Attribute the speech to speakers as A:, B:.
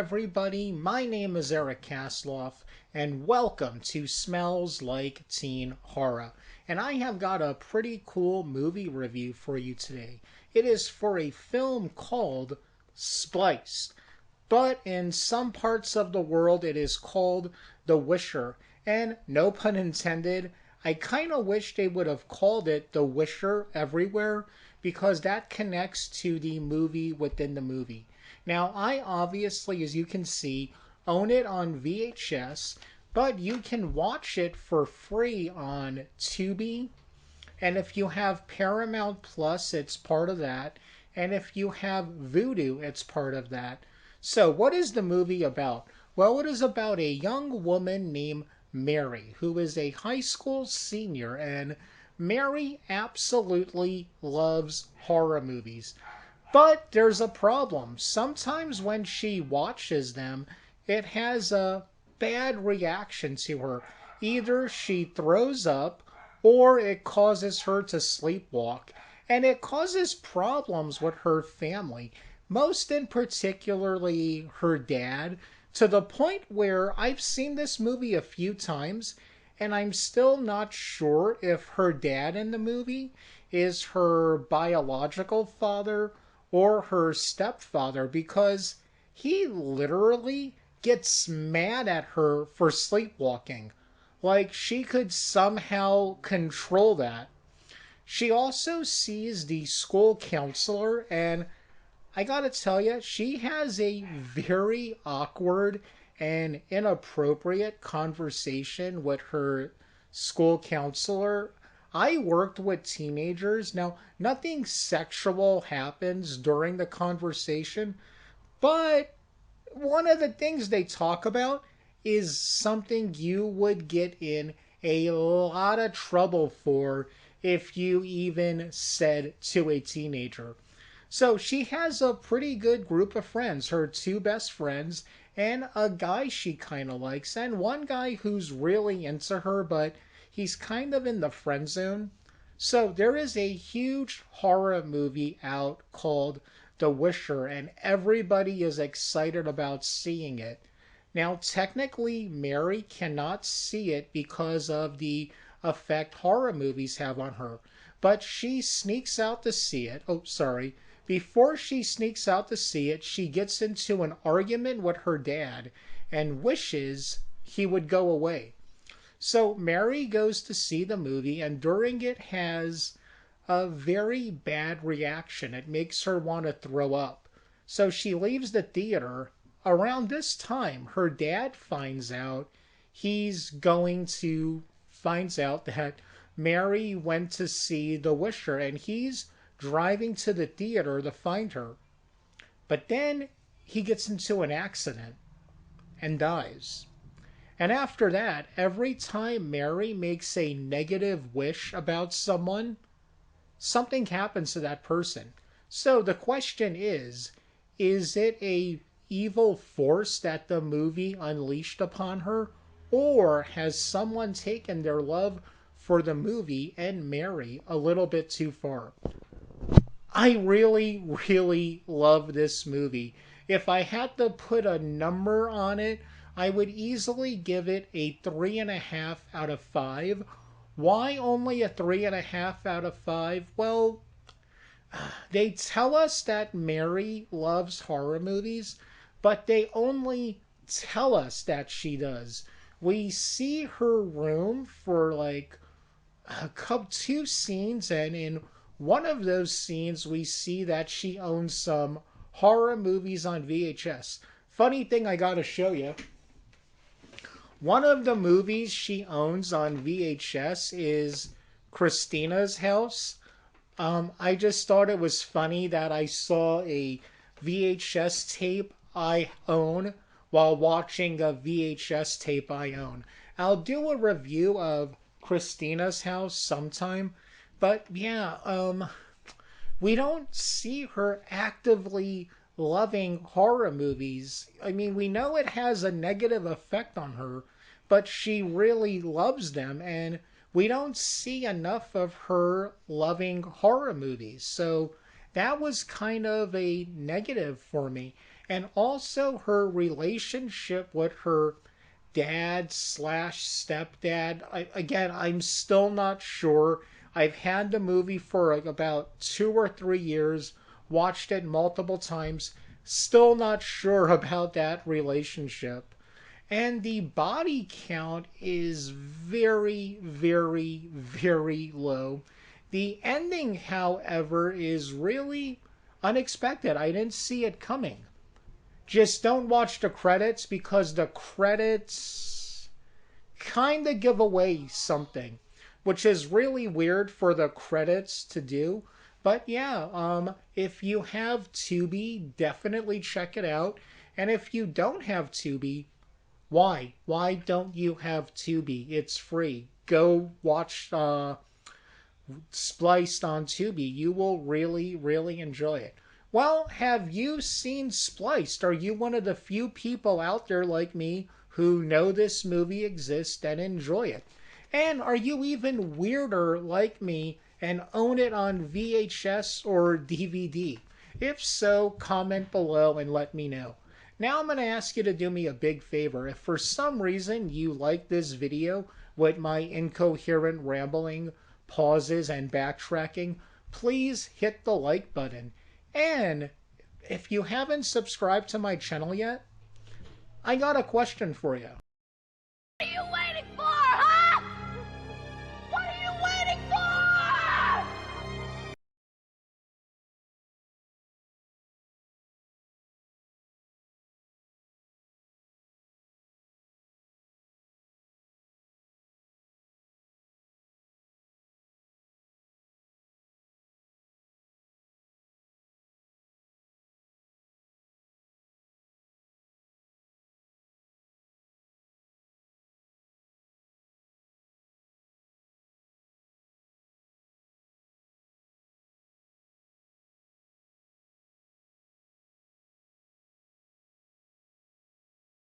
A: everybody. My name is Eric Kasloff, and welcome to Smells Like Teen Horror. And I have got a pretty cool movie review for you today. It is for a film called Spliced, but in some parts of the world it is called The Wisher. And no pun intended, I kind of wish they would have called it The Wisher everywhere because that connects to the movie within the movie. Now, I obviously, as you can see, own it on VHS, but you can watch it for free on Tubi. And if you have Paramount Plus, it's part of that. And if you have Vudu, it's part of that. So, what is the movie about? Well, it is about a young woman named Mary, who is a high school senior, and Mary absolutely loves horror movies. But there's a problem. Sometimes when she watches them, it has a bad reaction to her. Either she throws up or it causes her to sleepwalk. And it causes problems with her family, most in particularly her dad, to the point where I've seen this movie a few times and I'm still not sure if her dad in the movie is her biological father or her stepfather because he literally gets mad at her for sleepwalking. Like she could somehow control that. She also sees the school counselor, and I gotta tell you, she has a very awkward and inappropriate conversation with her school counselor. I worked with teenagers. Now, nothing sexual happens during the conversation, but one of the things they talk about is something you would get in a lot of trouble for if you even said to a teenager. So she has a pretty good group of friends, her two best friends, and a guy she kind of likes, and one guy who's really into her, but he's kind of in the friend zone. So there is a huge horror movie out called The Wisher, and everybody is excited about seeing it. Now, technically, Mary cannot see it because of the effect horror movies have on her, but she sneaks out to see it. Oh, sorry. Before she sneaks out to see it, she gets into an argument with her dad and wishes he would go away. So Mary goes to see the movie and during it has a very bad reaction. It makes her want to throw up. So she leaves the theater. Around this time, her dad finds out that Mary went to see The Wisher and he's driving to the theater to find her. But then he gets into an accident and dies. And after that, every time Mary makes a negative wish about someone, something happens to that person. So the question is it a evil force that the movie unleashed upon her? Or has someone taken their love for the movie and Mary a little bit too far? I really, really love this movie. If I had to put a number on it, I would easily give it a 3.5 out of 5. Why only a 3.5 out of 5? Well, they tell us that Mary loves horror movies, but they only tell us that she does. We see her room for like a couple two scenes, and in one of those scenes we see that she owns some horror movies on VHS. Funny thing I gotta show you. One of the movies she owns on VHS is Christina's House. I just thought it was funny that I saw a VHS tape I own while watching a VHS tape I own. I'll do a review of Christina's House sometime, but yeah, we don't see her actively loving horror movies. I mean, we know it has a negative effect on her, but she really loves them, and we don't see enough of her loving horror movies. So that was kind of a negative for me. and also her relationship with her dad slash stepdad. I'm still not sure. I've had the movie for like about 2 or 3 years, watched it multiple times, still not sure about that relationship. And the body count is very, very, very low. The ending, however, is really unexpected. I didn't see it coming. Just don't watch the credits because the credits kind of give away something, which is really weird for the credits to do. But yeah, if you have Tubi, definitely check it out. And if you don't have Tubi, why? Why don't you have Tubi? It's free. Go watch Spliced on Tubi. You will really, really enjoy it. Well, have you seen Spliced? Are you one of the few people out there like me who know this movie exists and enjoy it? And are you even weirder like me and own it on VHS or DVD? If so, comment below and let me know. Now I'm going to ask you to do me a big favor. If for some reason you like this video with my incoherent rambling, pauses, and backtracking, please hit the like button. And if you haven't subscribed to my channel yet, I got a question for you.